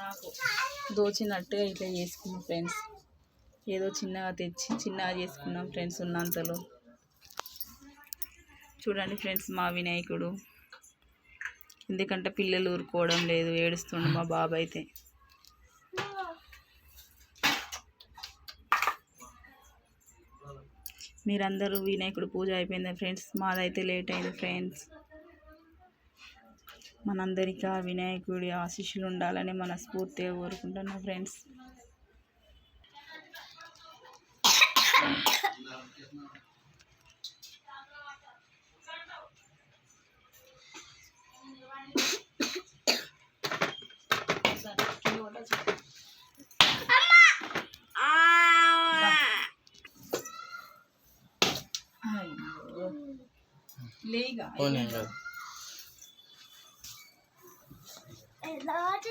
నాకు దోచినట్టుగా ఇట్లా చేసుకున్నాం ఫ్రెండ్స్. ఏదో చిన్నగా తెచ్చి చిన్నగా చేసుకున్నాం ఫ్రెండ్స్ ఉన్నంతలో. చూడండి ఫ్రెండ్స్ మా వినాయకుడు. ఎందుకంటే పిల్లలు ఊరుకోవడం లేదు, ఏడుస్తుండు మా బాబు అయితే. మీరందరూ వినాయకుడు పూజ అయిపోయిందా ఫ్రెండ్స్? మాదైతే లేట్ అయింది ఫ్రెండ్స్. మనందరికీ ఆ వినాయకుడి ఆశీస్సులు ఉండాలని మనస్ఫూర్తిగా కోరుకుంటున్నాం ఫ్రెండ్స్. లేగా